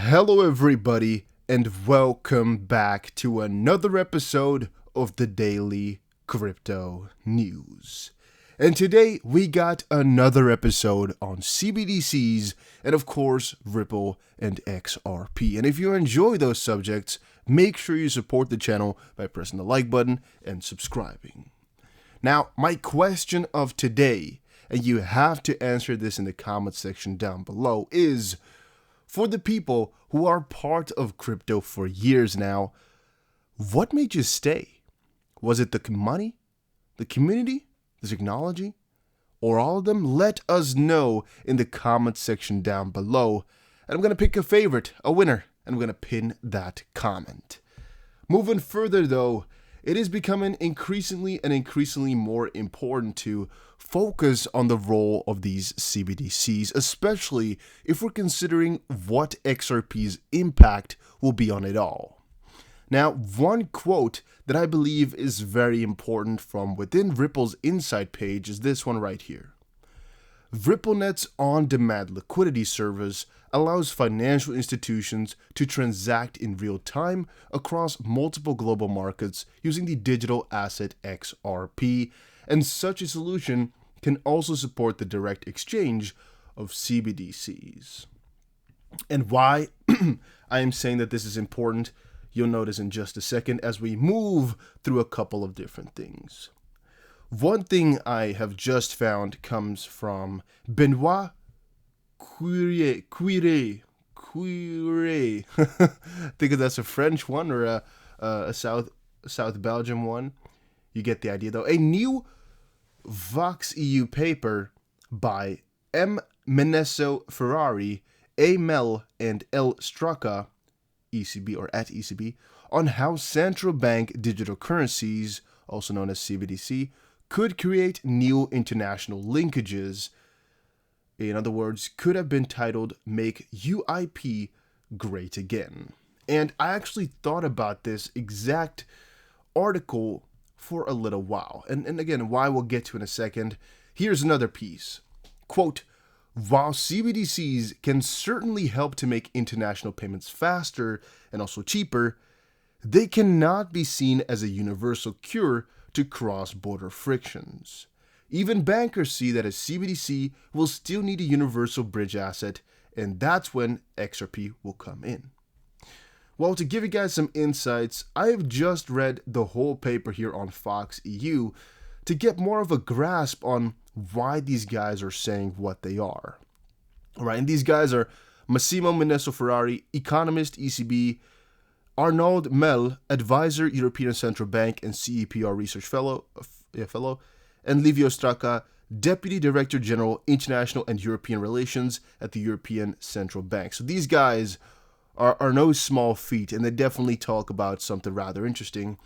Hello everybody and welcome back to another episode of the Daily Crypto News. And today we got another episode on CBDCs and of course Ripple and XRP. And if you enjoy those subjects, make sure you support the channel by pressing the like button and subscribing. Now, my question of today, and you have to answer this in the comment section down below, is for the people who are part of crypto for years now, what made you stay? Was it the money, the community, the technology, or all of them? Let us know in the comment section down below. And I'm going to pick a favorite, a winner, and I'm going to pin that comment. Moving further though, it is becoming increasingly more important to focus on the role of these CBDCs, especially if we're considering what XRP's impact will be on it all. Now, one quote that I believe is very important from within Ripple's Insight page is this one right here. RippleNet's on-demand liquidity service allows financial institutions to transact in real time across multiple global markets using the digital asset XRP, and such a solution can also support the direct exchange of CBDCs. And why I am saying that this is important, you'll notice in just a second as we move through a couple of different things. One thing I have just found comes from Benoit Cuire. Think if that's a French one or a South Belgium one. You get the idea though. A new Vox EU paper by M. Menesso Ferrari, A. Mel, and L. Straka, ECB or at ECB, on how central bank digital currencies, also known as CBDC, could create new international linkages. In other words, could have been titled Make UIP Great Again. And I actually thought about this exact article for a little while. And again, why we'll get to in a second. Here's another piece. Quote, while CBDCs can certainly help to make international payments faster and also cheaper, they cannot be seen as a universal cure to cross-border frictions. Even bankers see that a CBDC will still need a universal bridge asset, and that's when XRP will come in. Well, to give you guys some insights, I have just read the whole paper here on Vox EU to get more of a grasp on why these guys are saying what they are. All right, and these guys are Massimo Menesso Ferrari, economist, ECB, Arnaud Mel, advisor, European Central Bank and CEPR research fellow, and Livio Straka, deputy director general, international and European relations at the European Central Bank. So these guys are no small feat, and they definitely talk about something rather interesting.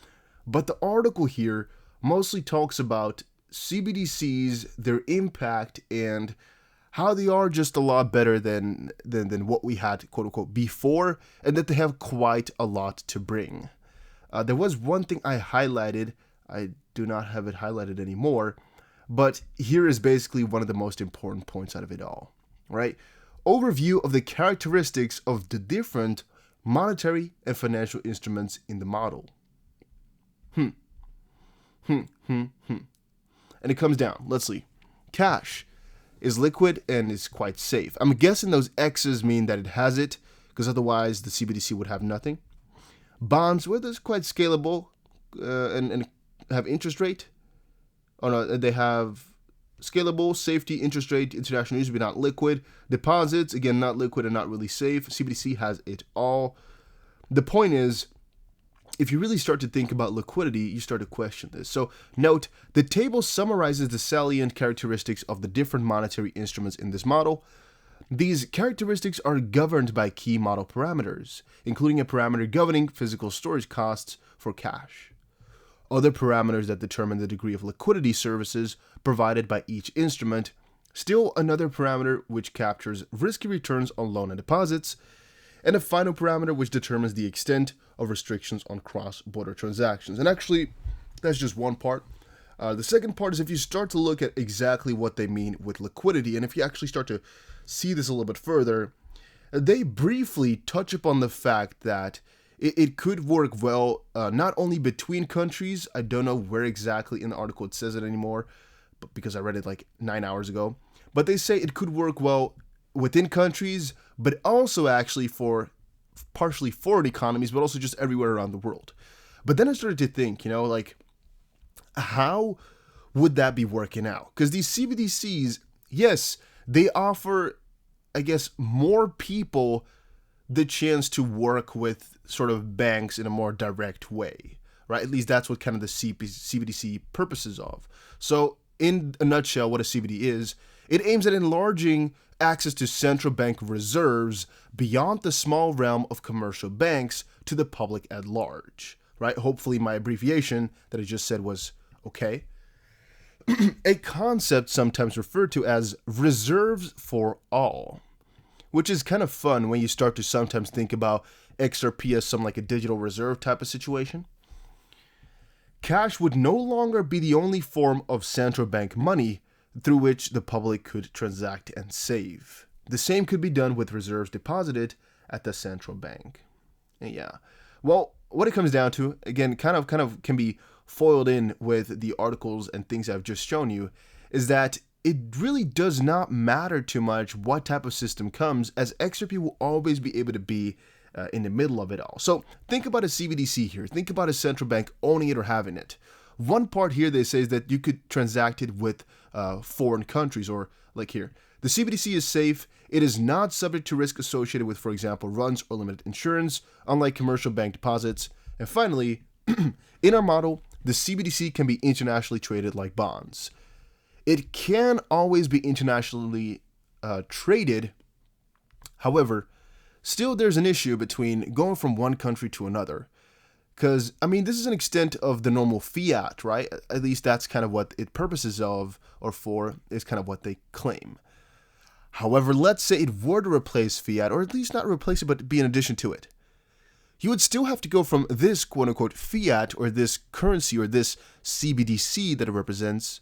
But the article here mostly talks about CBDCs, their impact, and how they are just a lot better than what we had, quote unquote, before, and that they have quite a lot to bring. There was one thing I highlighted. I do not have it highlighted anymore, but here is basically one of the most important points out of it all, right? Overview of the characteristics of the different monetary and financial instruments in the model. And it comes down. Let's see. Cash is liquid and is quite safe. I'm guessing those X's mean that it has it, because otherwise the CBDC would have nothing. Bonds, well, that's quite scalable and have interest rate. Oh no, they have scalable, safety, interest rate, international use, but not liquid. Deposits, again, not liquid and not really safe. CBDC has it all. The point is, if you really start to think about liquidity, you start to question this. So note, the table summarizes the salient characteristics of the different monetary instruments in this model. These characteristics are governed by key model parameters, including a parameter governing physical storage costs for cash. Other parameters that determine the degree of liquidity services provided by each instrument. Still another parameter which captures risky returns on loan and deposits, and a final parameter which determines the extent of restrictions on cross-border transactions. And actually, that's just one part. The second part is if you start to look at exactly what they mean with liquidity, and if you actually start to see this a little bit further, They briefly touch upon the fact that it could work well not only between countries. I don't know where exactly in the article it says it anymore, but because I read it like 9 hours ago. But they say it could work well within countries, but also actually for partially foreign economies, but also just everywhere around the world. But then I started to think, like, how would that be working out? Because these CBDCs, yes, they offer, I guess, more people the chance to work with sort of banks in a more direct way, right? At least that's what kind of the CBDC purposes of. So, in a nutshell, what a CBD is, it aims at enlarging access to central bank reserves beyond the small realm of commercial banks to the public at large, right? Hopefully my abbreviation that I just said was okay. A concept sometimes referred to as reserves for all, which is kind of fun when you start to sometimes think about XRP as some like a digital reserve type of situation. Cash would no longer be the only form of central bank money through which the public could transact and save. The same could be done with reserves deposited at the central bank. And yeah. Well, what it comes down to, again, kind of can be foiled in with the articles and things I've just shown you, is that it really does not matter too much what type of system comes, as XRP will always be able to be in the middle of it all. So think about a CBDC here. Think about a central bank owning it or having it. One part here they say is that you could transact it with foreign countries, or like here. The CBDC is safe. It is not subject to risk associated with, for example, runs or limited insurance, unlike commercial bank deposits. And finally, in our model, the CBDC can be internationally traded like bonds. It can always be internationally traded. However, still there's an issue between going from one country to another. Because, I mean, this is an extent of the normal fiat, right? At least that's kind of what it purposes of or for, is kind of what they claim. However, let's say it were to replace fiat, or at least not replace it, but be in addition to it. You would still have to go from this quote-unquote fiat, or this currency, or this CBDC that it represents,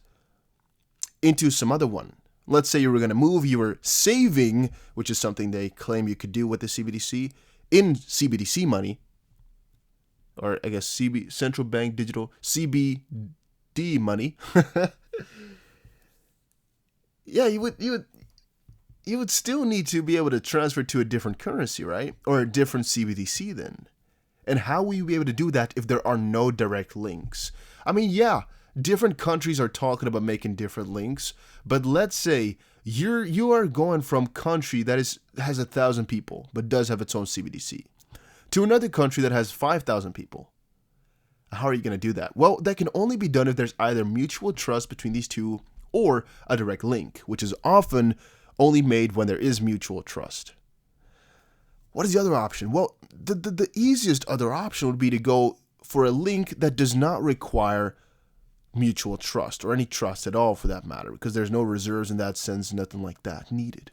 into some other one. Let's say you were going to move your saving, which is something they claim you could do with the CBDC, in CBDC money, or I guess central bank digital CBD money. Yeah, you would still need to be able to transfer to a different currency, right? Or a different CBDC then. And how will you be able to do that if there are no direct links? I mean, yeah, different countries are talking about making different links, but let's say you are going from country that has 1,000 people but does have its own CBDC to another country that has 5,000 people. How are you going to do that? Well, that can only be done if there's either mutual trust between these two or a direct link, which is often only made when there is mutual trust. What is the other option? Well, the easiest other option would be to go for a link that does not require mutual trust, or any trust at all for that matter, because there's no reserves in that sense, nothing like that needed.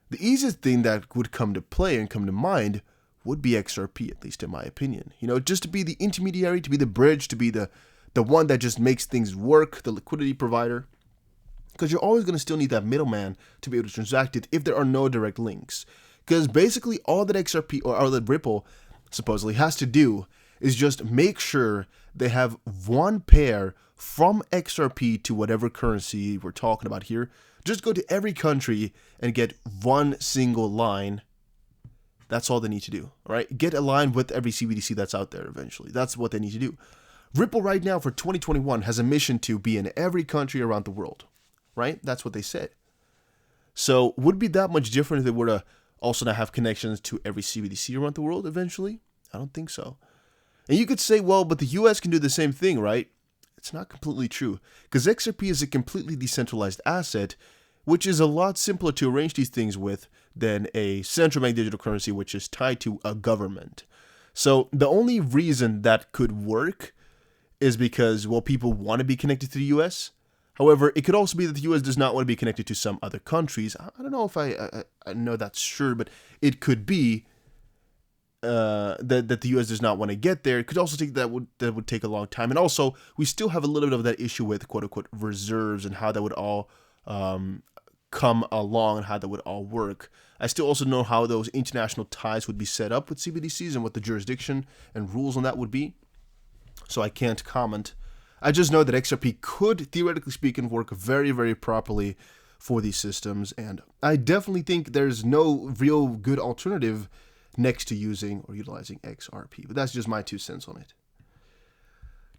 The easiest thing that would come to play and come to mind would be XRP, at least in my opinion. Just to be the intermediary, to be the bridge, to be the one that just makes things work, the liquidity provider. Because you're always going to still need that middleman to be able to transact it if there are no direct links. Because basically all that XRP or all that Ripple supposedly has to do is just make sure they have one pair from XRP to whatever currency we're talking about here. Just go to every country and get one single line. That's all they need to do, all right? Get aligned with every CBDC that's out there eventually. That's what they need to do. Ripple right now for 2021 has a mission to be in every country around the world, right? That's what they said. So would it be that much different if they were to also not have connections to every CBDC around the world eventually? I don't think so. And you could say, well, but the US can do the same thing, right? It's not completely true, because XRP is a completely decentralized asset, which is a lot simpler to arrange these things with than a central bank digital currency, which is tied to a government. So the only reason that could work is because, well, people want to be connected to the US. However, it could also be that the US does not want to be connected to some other countries. I don't know if I know that's sure, but it could be that the US does not want to get there. It could also take that would take a long time. And also, we still have a little bit of that issue with quote unquote reserves and how that would all come along and how that would all work. I still also know how those international ties would be set up with CBDCs and what the jurisdiction and rules on that would be. So I can't comment. I just know that XRP could, theoretically speaking, work very, very properly for these systems. And I definitely think there's no real good alternative next to using or utilizing XRP. But that's just my 2 cents on it.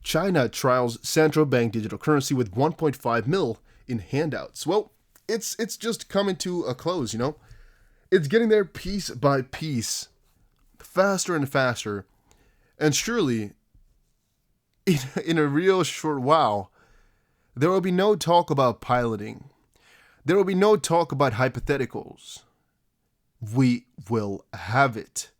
China trials central bank digital currency with 1.5 mil in handouts. Well, it's just coming to a close, you know. It's getting there piece by piece, faster and faster. And surely, in a real short while, there will be no talk about piloting. There will be no talk about hypotheticals. We will have it.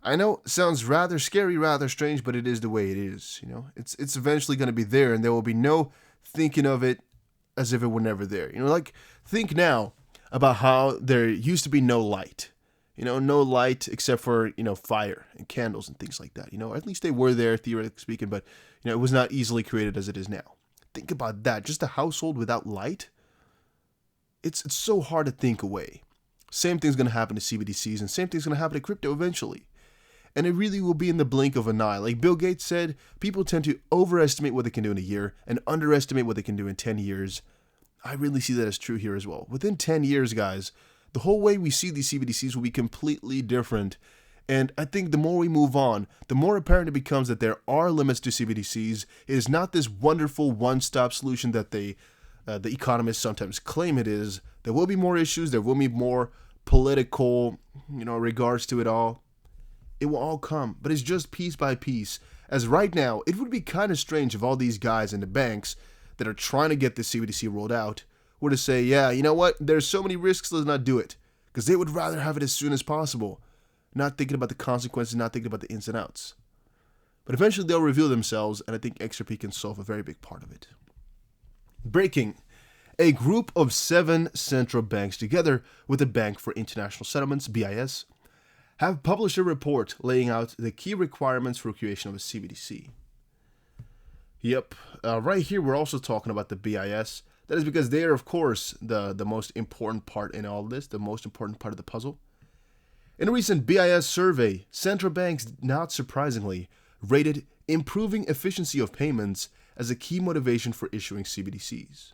I know it sounds rather scary, rather strange, but it is the way it is, you know. It's eventually going to be there, and there will be no thinking of it as if it were never there. You know, like, think now about how there used to be no light. You know, no light except for, you know, fire and candles and things like that. You know, at least they were there, theoretically speaking, but, you know, it was not easily created as it is now. Think about that. Just a household without light. It's so hard to think away. Same thing's going to happen to CBDCs, and same thing's going to happen to crypto eventually. And it really will be in the blink of an eye. Like Bill Gates said, people tend to overestimate what they can do in a year and underestimate what they can do in 10 years. I really see that as true here as well. Within 10 years, guys, the whole way we see these CBDCs will be completely different. And I think the more we move on, the more apparent it becomes that there are limits to CBDCs. It is not this wonderful one-stop solution that the economists sometimes claim it is. There will be more issues. There will be more political, you know, regards to it all. It will all come, but it's just piece by piece. As right now, it would be kind of strange if all these guys in the banks that are trying to get this CBDC rolled out were to say, yeah, you know what, there's so many risks, let's not do it. Because they would rather have it as soon as possible, not thinking about the consequences, not thinking about the ins and outs. But eventually they'll reveal themselves, and I think XRP can solve a very big part of it. Breaking. A group of 7 central banks, together with the Bank for International Settlements, BIS, have published a report laying out the key requirements for creation of a CBDC. Yep, right here we're also talking about the BIS. That is because they are, of course, the most important part in all this, the most important part of the puzzle. In a recent BIS survey, central banks, not surprisingly, rated improving efficiency of payments as a key motivation for issuing CBDCs.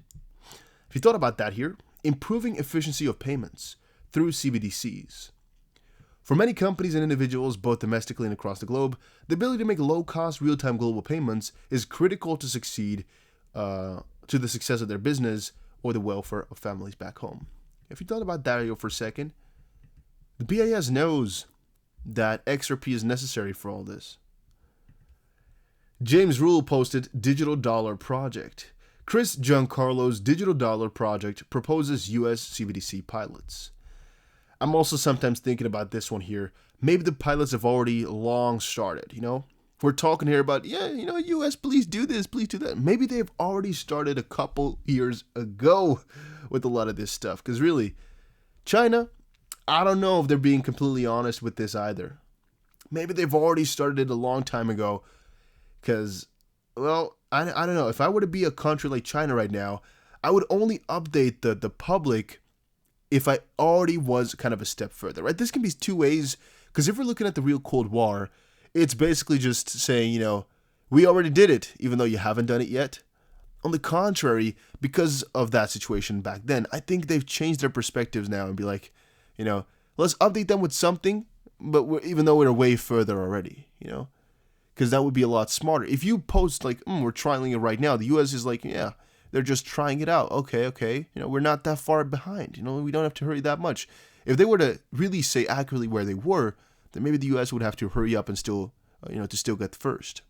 If you thought about that here, improving efficiency of payments through CBDCs. For many companies and individuals, both domestically and across the globe, the ability to make low-cost, real-time global payments is critical to succeed to the success of their business or the welfare of families back home. If you thought about that here for a second, the BIS knows that XRP is necessary for all this. James Rule posted Digital Dollar Project. Chris Giancarlo's Digital Dollar Project proposes US CBDC pilots. I'm also sometimes thinking about this one here. Maybe the pilots have already long started, you know? We're talking here about, yeah, you know, US, please do this, please do that. Maybe they've already started a couple years ago with a lot of this stuff. Because really, China, I don't know if they're being completely honest with this either. Maybe they've already started it a long time ago. Because, well, I don't know. If I were to be a country like China right now, I would only update the public if I already was kind of a step further, right? This can be 2 ways, because if we're looking at the real Cold War, it's basically just saying, you know, we already did it, even though you haven't done it yet. On the contrary, because of that situation back then, I think they've changed their perspectives now and be like, you know, let's update them with something, but even though we're way further already, you know, because that would be a lot smarter. If you post like, we're trialing it right now, the US is like, yeah, they're just trying it out. Okay. You know, we're not that far behind. You know, we don't have to hurry that much. If they were to really say accurately where they were, then maybe the US would have to hurry up and still, you know, to still get first.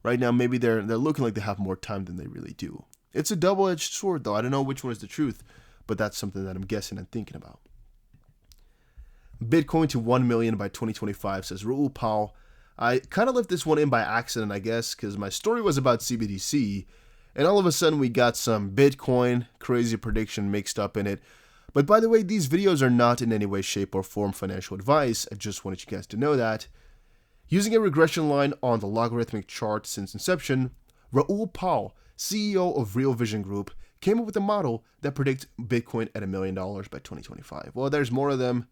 Right now, maybe they're looking like they have more time than they really do. It's a double-edged sword, though. I don't know which one is the truth, but that's something that I'm guessing and thinking about. Bitcoin to 1 million by 2025, says Raoul Powell. I kind of left this one in by accident, I guess, because my story was about CBDC, and all of a sudden we got some Bitcoin crazy prediction mixed up in it. But by the way, these videos are not in any way, shape, or form financial advice. I just wanted you guys to know that. Using a regression line on the logarithmic chart since inception, Raoul Powell, CEO of Real Vision Group, came up with a model that predicts Bitcoin at $1 million by 2025. Well, there's more of them,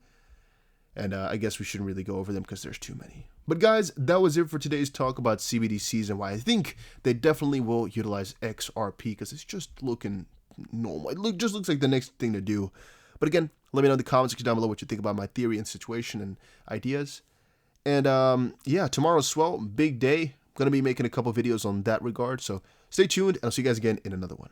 and I guess we shouldn't really go over them because there's too many. But guys, that was it for today's talk about CBDCs and why I think they definitely will utilize XRP, because it's just looking normal. It just looks like the next thing to do. But again, let me know in the comments section down below what you think about my theory and situation and ideas. And yeah, tomorrow's swell, big day. I'm going to be making a couple videos on that regard. So stay tuned, and I'll see you guys again in another one.